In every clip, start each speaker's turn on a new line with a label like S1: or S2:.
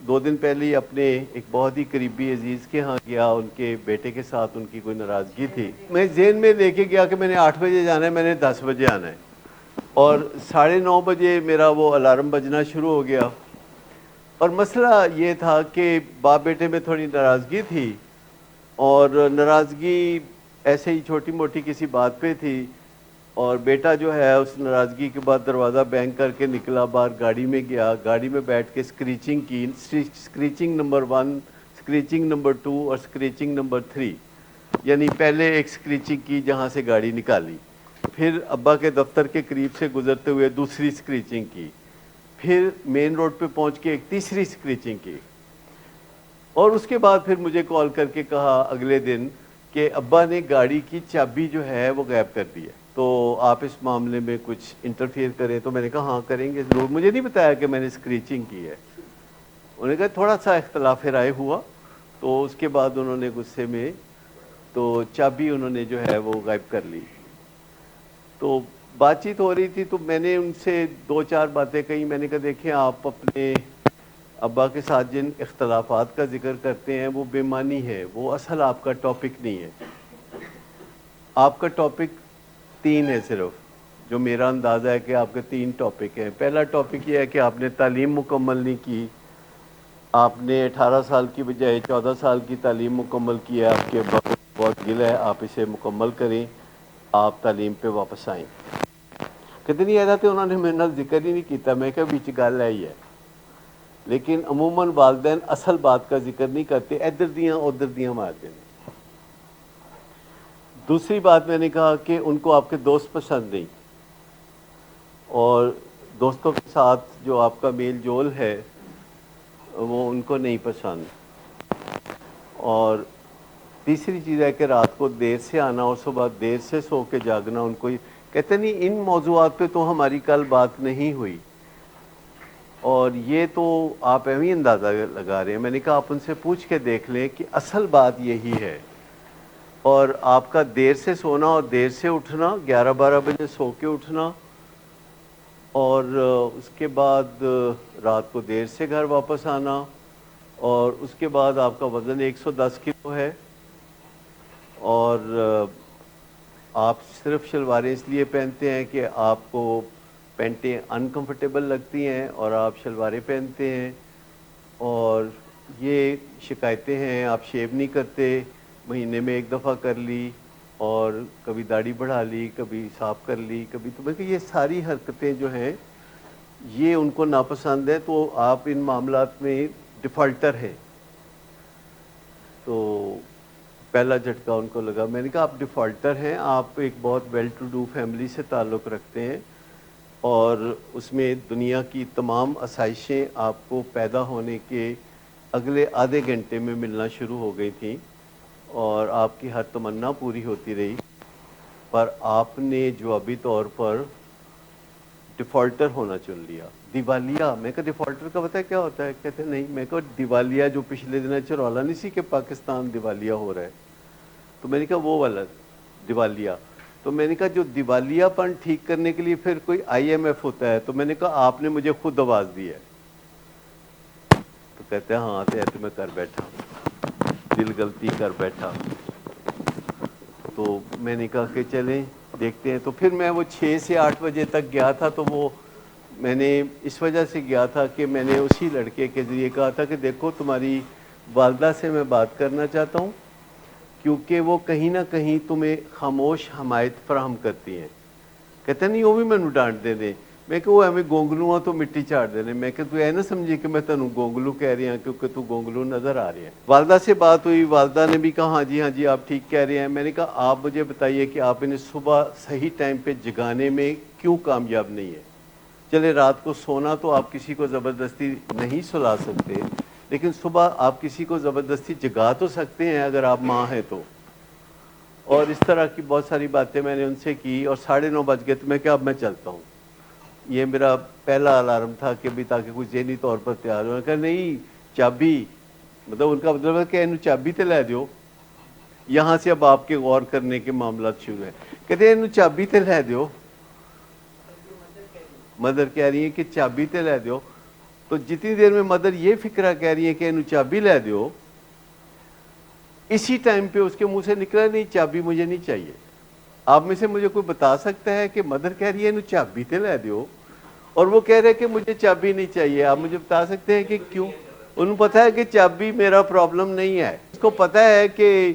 S1: دو دن پہلے ہی اپنے ایک بہت ہی قریبی عزیز کے ہاں گیا، ان کے بیٹے کے ساتھ ان کی کوئی ناراضگی تھی. میں ذہن میں لے کے گیا کہ میں نے 8 بجے جانا ہے، میں نے 10 بجے آنا ہے، اور 9:30 بجے میرا وہ الارم بجنا شروع ہو گیا. اور مسئلہ یہ تھا کہ باپ بیٹے میں تھوڑی ناراضگی تھی، اور ناراضگی ایسے ہی چھوٹی موٹی کسی بات پہ تھی. اور بیٹا جو ہے اس ناراضگی کے بعد دروازہ بینگ کر کے نکلا باہر، گاڑی میں گیا، گاڑی میں بیٹھ کے سکریچنگ کی، سکریچنگ نمبر 1، سکریچنگ نمبر 2 اور سکریچنگ نمبر 3. یعنی پہلے ایک سکریچنگ کی جہاں سے گاڑی نکالی، پھر ابا کے دفتر کے قریب سے گزرتے ہوئے دوسری سکریچنگ کی، پھر مین روڈ پہ پہنچ کے ایک تیسری سکریچنگ کی. اور اس کے بعد پھر مجھے کال کر کے کہا اگلے دن کہ ابا نے گاڑی کی چابی جو ہے وہ غائب کر دی ہے، تو آپ اس معاملے میں کچھ انٹرفیئر کریں. تو میں نے کہا ہاں کریں گے ضرور. مجھے نہیں بتایا کہ میں نے سکریچنگ کی ہے. انہوں نے کہا تھوڑا سا اختلاف رائے ہوا، تو اس کے بعد انہوں نے غصے میں تو چابی انہوں نے جو ہے وہ غائب کر لی. تو بات چیت ہو رہی تھی، تو میں نے ان سے 2-4 باتیں کہی. میں نے کہا دیکھیں آپ اپنے ابا کے ساتھ جن اختلافات کا ذکر کرتے ہیں وہ بے معنی ہے، وہ اصل آپ کا ٹاپک نہیں ہے. آپ کا ٹاپک 3 ہے صرف، جو میرا اندازہ ہے کہ آپ کے 3 ٹاپک ہیں. پہلا ٹاپک یہ ہے کہ آپ نے تعلیم مکمل نہیں کی. آپ نے 18 سال کی بجائے 14 سال کی تعلیم مکمل کی ہے. آپ کے ابا کو بہت گلہ ہے، آپ اسے مکمل کریں، آپ تعلیم پہ واپس آئیں. کتنی ایسا تھے انہوں نے میرے نال ذکر ہی نہیں کیتا. میں کہا بیچ گل ہے ہی ہے، لیکن عموماً والدین اصل بات کا ذکر نہیں کرتے، ادھر دیاں ادھر دیاں مارتے ہیں. دوسری بات میں نے کہا کہ ان کو آپ کے دوست پسند نہیں، اور دوستوں کے ساتھ جو آپ کا میل جول ہے وہ ان کو نہیں پسند. اور تیسری چیز ہے کہ رات کو دیر سے آنا اور صبح دیر سے سو کے جاگنا. ان کو کہتے نہیں ان موضوعات پہ تو ہماری کل بات نہیں ہوئی، اور یہ تو آپ ایویں اندازہ لگا رہے ہیں. میں نے کہا آپ ان سے پوچھ کے دیکھ لیں کہ اصل بات یہی ہے. اور آپ کا دیر سے سونا اور دیر سے اٹھنا، 11-12 بجے سو کے اٹھنا، اور اس کے بعد رات کو دیر سے گھر واپس آنا، اور اس کے بعد آپ کا وزن 110 کلو ہے، اور آپ صرف شلواریں اس لیے پہنتے ہیں کہ آپ کو پینٹیں انکمفرٹیبل لگتی ہیں اور آپ شلواریں پہنتے ہیں. اور یہ شکایتیں ہیں، آپ شیو نہیں کرتے، مہینے میں 1 دفعہ کر لی، اور کبھی داڑھی بڑھا لی، کبھی صاف کر لی، کبھی تو بلکہ یہ ساری حرکتیں جو ہیں یہ ان کو ناپسند ہے. تو آپ ان معاملات میں ڈیفالٹر ہیں. تو پہلا جھٹکا ان کو لگا. میں نے کہا آپ ڈیفالٹر ہیں، آپ ایک بہت ویل ٹو ڈو فیملی سے تعلق رکھتے ہیں، اور اس میں دنیا کی تمام آسائشیں آپ کو پیدا ہونے کے اگلے آدھے گھنٹے میں ملنا شروع ہو گئی تھیں، اور آپ کی ہر تمنا پوری ہوتی رہی. پر آپ نے جوابی طور پر ڈیفالٹر ہونا چن لیا. دیوالیہ، میں کہا ڈیفالٹر کا پتہ ہے کیا ہوتا ہے؟ کہتے ہیں نہیں. میں کہا دیوالیہ جو پچھلے دن چرولا نہیں سی کہ پاکستان دیوالیہ ہو رہا ہے، تو میں نے کہا وہ والا دیوالیہ. تو میں نے کہا جو دیوالیہ پن ٹھیک کرنے کے لیے پھر کوئی IMF ہوتا ہے. تو میں نے کہا آپ نے مجھے خود آواز دی ہے. تو کہتے ہیں ہاں تو میں کر بیٹھا، دل غلطی کر بیٹھا. تو میں نے کہا کہ چلیں دیکھتے ہیں. تو پھر میں وہ 6 سے 8 بجے تک گیا تھا. تو وہ میں نے اس وجہ سے گیا تھا کہ میں نے اسی لڑکے کے ذریعے کہا تھا کہ دیکھو تمہاری والدہ سے میں بات کرنا چاہتا ہوں، کیونکہ وہ کہیں نہ کہیں تمہیں خاموش حمایت فراہم کرتی ہیں. کہتے نہیں وہ بھی میں ڈانٹ دے دیں. میں کہ وہ ہمیں گونگلو تو مٹی چاڑ دے دیں. میں کہ تو نہ سمجھی کہ میں تینوں گونگلو کہہ رہی ہوں کیونکہ تو گونگلو نظر آ رہے ہیں. والدہ سے بات ہوئی، والدہ نے بھی کہا ہاں جی آپ ٹھیک کہہ رہے ہیں. میں نے کہا آپ مجھے بتائیے کہ آپ انہیں صبح صحیح ٹائم پہ جگانے میں کیوں کامیاب نہیں ہے؟ چلے رات کو سونا تو آپ کسی کو زبردستی نہیں سلا سکتے، لیکن صبح آپ کسی کو زبردستی جگا تو سکتے ہیں اگر آپ ماں ہیں تو. اور اس طرح کی بہت ساری باتیں میں نے ان سے کی، اور 9:30 بج گئے. تو میں کہا اب میں چلتا ہوں. یہ میرا پہلا الارم تھا کہ بھی تاکہ کچھ ذہنی طور پر تیار ہو. کہ نہیں چابی، مطلب ان کا مطلب ہے کہ انہوں چابی تے لے دیو. یہاں سے اب آپ کے غور کرنے کے معاملات شروع ہیں. کہتے ہیں انہوں چابی تے لے دیو. مدر کہہ رہی ہیں کہ چابی تے لے دیو. تو جتنی دیر میں مدر یہ فکرہ کہہ رہی ہے کہ انہوں چابی لے دیو، اسی ٹائم پہ اس کے منہ سے نکلا نہیں چابی مجھے نہیں چاہیے۔ آپ میں سے مجھے کوئی بتا سکتا ہے کہ مدر کہہ رہی ہے انہوں چابی تے لے دیو اور وہ کہہ رہے کہ مجھے چابی نہیں چاہیے؟ آپ مجھے بتا سکتے ہیں کہ کیوں؟ انہوں پتا ہے کہ چابی میرا پرابلم نہیں ہے، اس کو پتا ہے کہ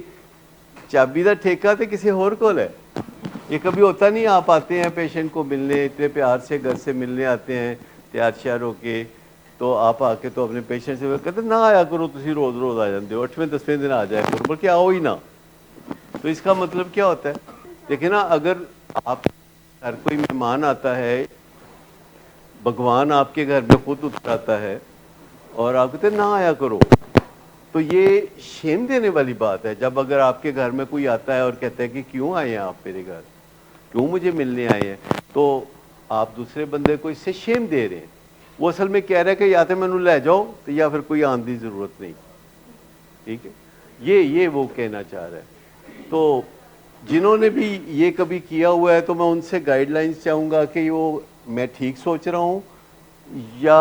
S1: چابی دا ٹھیکہ تو کسی اور کو ہے۔ یہ کبھی ہوتا نہیں، آپ آتے ہیں پیشنٹ کو ملنے، اتنے پیار سے گھر سے ملنے آتے ہیں تیار شیار ہو کے، تو آپ آ کے تو اپنے پیشنٹ سے کہتے ہیں نہ آیا کرو، تسی روز روز آ جاندے ہو، 8ویں 10ویں دن آ جایا کرو، بلکہ آؤ ہی نہ۔ تو اس کا مطلب کیا ہوتا ہے؟ دیکھیں نا، اگر آپ گھر کوئی مہمان آتا ہے، بھگوان آپ کے گھر میں خود اتر آتا ہے اور آپ کہتے ہیں نہ آیا کرو، تو یہ شیم دینے والی بات ہے۔ جب اگر آپ کے گھر میں کوئی آتا ہے اور کہتا ہے کہ کیوں آئے ہیں آپ میرے گھر، کیوں مجھے ملنے آئے ہیں، تو آپ دوسرے بندے کو اس سے شیم دے رہے ہیں۔ وہ اصل میں کہہ رہا ہے کہ یا تو میں انہوں لے جاؤ تو یا پھر کوئی آن دی ضرورت نہیں، ٹھیک ہے؟ یہ وہ کہنا چاہ رہا ہے۔ تو جنہوں نے بھی یہ کبھی کیا ہوا ہے تو میں ان سے گائیڈ لائنز چاہوں گا کہ وہ میں ٹھیک سوچ رہا ہوں یا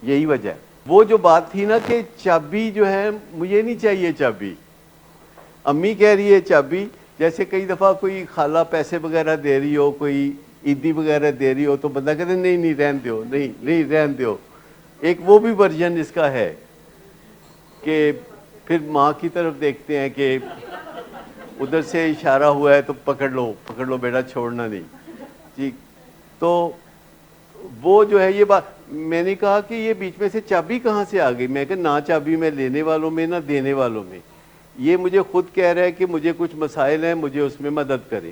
S1: یہی وجہ ہے۔ وہ جو بات تھی نا کہ چابی جو ہے مجھے نہیں چاہیے چابی، امی کہہ رہی ہے چابی، جیسے کئی دفعہ کوئی خالہ پیسے وغیرہ دے رہی ہو، کوئی عیدی وغیرہ دے رہی ہو تو بندہ کہتے ہیں نہیں نہیں رہن دیو، نہیں رہن دیو۔ ایک وہ بھی ورژن اس کا ہے کہ پھر ماں کی طرف دیکھتے ہیں کہ ادھر سے اشارہ ہوا ہے تو پکڑ لو بیٹا، چھوڑنا نہیں جی۔ تو وہ جو ہے یہ بات میں نے کہا کہ یہ بیچ میں سے چابی کہاں سے آ گئی؟ میں کہ نہ چابی میں لینے والوں میں نہ دینے والوں میں، یہ مجھے خود کہہ رہا ہے کہ مجھے کچھ مسائل ہیں، مجھے اس میں مدد کریں،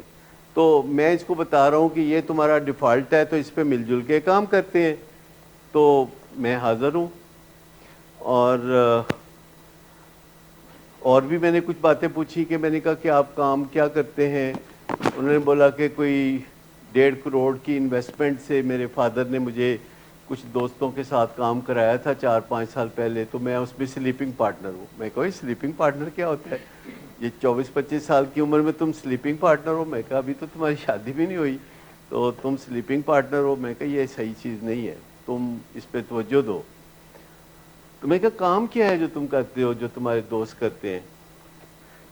S1: تو میں اس کو بتا رہا ہوں کہ یہ تمہارا ڈیفالٹ ہے تو اس پہ مل جل کے کام کرتے ہیں، تو میں حاضر ہوں۔ اور بھی میں نے کچھ باتیں پوچھی کہ میں نے کہا کہ آپ کام کیا کرتے ہیں؟ انہوں نے بولا کہ کوئی 1.5 کروڑ کی انویسٹمنٹ سے میرے فادر نے مجھے کچھ دوستوں کے ساتھ کام کرایا تھا 4-5 سال پہلے، تو میں اس میں سلیپنگ پارٹنر ہوں۔ میں کہا سلیپنگ پارٹنر کیا ہوتا ہے؟ یہ 24-25 سال کی عمر میں تم سلیپنگ پارٹنر ہو؟ میں کہا ابھی تو تمہاری شادی بھی نہیں ہوئی تو تم سلیپنگ پارٹنر ہو؟ میں کہا یہ صحیح چیز نہیں ہے، تم اس پہ توجہ دو۔ تو میں کہا کام کیا ہے جو تم کرتے ہو جو تمہارے دوست کرتے ہیں؟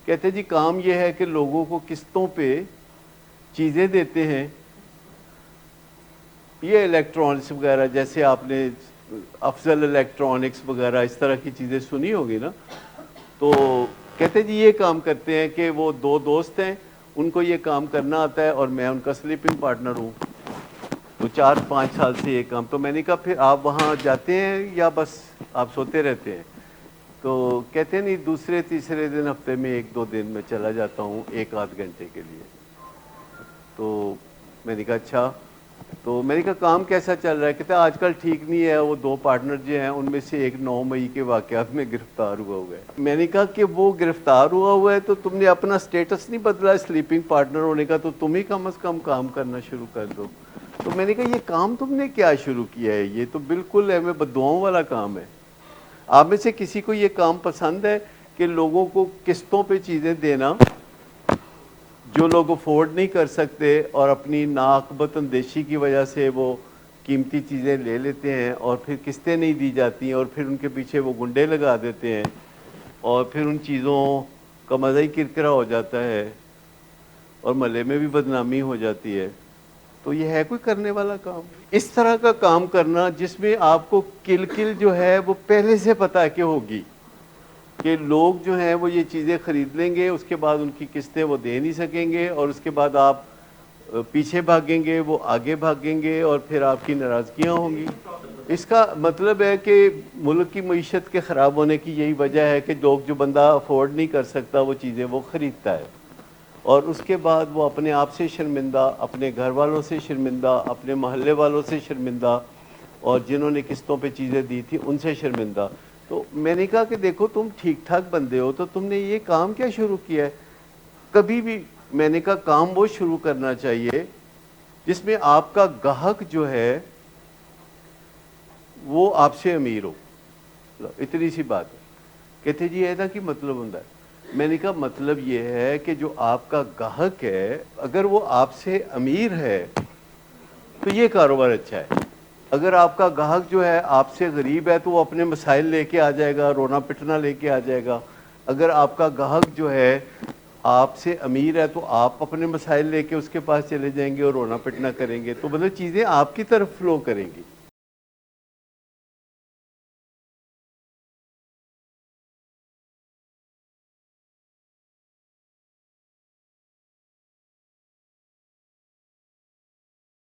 S1: کہتے جی کام یہ ہے کہ لوگوں کو قسطوں پہ چیزیں دیتے ہیں، یہ الیکٹرانکس وغیرہ، جیسے آپ نے افضل الیکٹرانکس وغیرہ اس طرح کی چیزیں سنی ہوگی نا، تو کہتے جی یہ کام کرتے ہیں کہ وہ 2 دوست ہیں، ان کو یہ کام کرنا آتا ہے اور میں ان کا سلیپنگ پارٹنر ہوں، تو 4-5 سال سے یہ کام۔ تو میں نے کہا پھر آپ وہاں جاتے ہیں یا بس آپ سوتے رہتے ہیں؟ تو کہتے ہیں نہیں، دوسرے تیسرے دن ہفتے میں 1-2 دن میں چلا جاتا ہوں 1-8 گھنٹے کے لیے۔ تو میں نے کہا اچھا، تو میں نے کہا کام کیسا چل رہا ہے؟ کہتے ہیں آج کل ٹھیک نہیں ہے، وہ 2 پارٹنر جو ہیں ان میں سے ایک 9 مئی کے واقعات میں گرفتار ہوا ہے۔ میں نے کہا کہ وہ گرفتار ہوا ہے تو تم نے اپنا سٹیٹس نہیں بدلا سلیپنگ پارٹنر ہونے کا، تو تم ہی کم از کم کام کرنا شروع کر دو۔ تو میں نے کہا یہ کام تم نے کیا شروع کیا ہے؟ یہ تو بالکل ہے بددعاؤں والا کام ہے۔ آپ میں سے کسی کو یہ کام پسند ہے کہ لوگوں کو قسطوں پہ چیزیں دینا جو لوگ افورڈ نہیں کر سکتے اور اپنی ناقبت اندیشی کی وجہ سے وہ قیمتی چیزیں لے لیتے ہیں اور پھر قسطیں نہیں دی جاتی اور پھر ان کے پیچھے وہ گنڈے لگا دیتے ہیں اور پھر ان چیزوں کا مزہ ہی کرکرا ہو جاتا ہے اور محلے میں بھی بدنامی ہو جاتی ہے؟ تو یہ ہے کوئی کرنے والا کام؟ اس طرح کا کام کرنا جس میں آپ کو کل جو ہے وہ پہلے سے پتہ ہے کہ ہوگی کہ لوگ جو ہیں وہ یہ چیزیں خرید لیں گے، اس کے بعد ان کی قسطیں وہ دے نہیں سکیں گے اور اس کے بعد آپ پیچھے بھاگیں گے، وہ آگے بھاگیں گے اور پھر آپ کی ناراضگیاں ہوں گی۔ اس کا مطلب ہے کہ ملک کی معیشت کے خراب ہونے کی یہی وجہ ہے کہ لوگ جو بندہ افورڈ نہیں کر سکتا وہ چیزیں وہ خریدتا ہے اور اس کے بعد وہ اپنے آپ سے شرمندہ، اپنے گھر والوں سے شرمندہ، اپنے محلے والوں سے شرمندہ اور جنہوں نے قسطوں پہ چیزیں دی تھی ان سے شرمندہ۔ تو میں نے کہا کہ دیکھو تم ٹھیک ٹھاک بندے ہو تو تم نے یہ کام کیا شروع کیا ہے؟ کبھی بھی میں نے کہا کام وہ شروع کرنا چاہیے جس میں آپ کا گاہک جو ہے وہ آپ سے امیر ہو، اتنی سی بات ہے۔ کہتے جی ایسا کی مطلب ہوتا ہے؟ میں نے کہا مطلب یہ ہے کہ جو آپ کا گاہک ہے اگر وہ آپ سے امیر ہے تو یہ کاروبار اچھا ہے، اگر آپ کا گاہک جو ہے آپ سے غریب ہے تو وہ اپنے مسائل لے کے آ جائے گا، رونا پٹنا لے کے آ جائے گا. اگر آپ کا گاہک جو ہے آپ سے امیر ہے تو آپ اپنے مسائل لے کے اس کے پاس چلے جائیں گے اور رونا پٹنا کریں گے. تو مطلب چیزیں آپ کی طرف فلو کریں گی.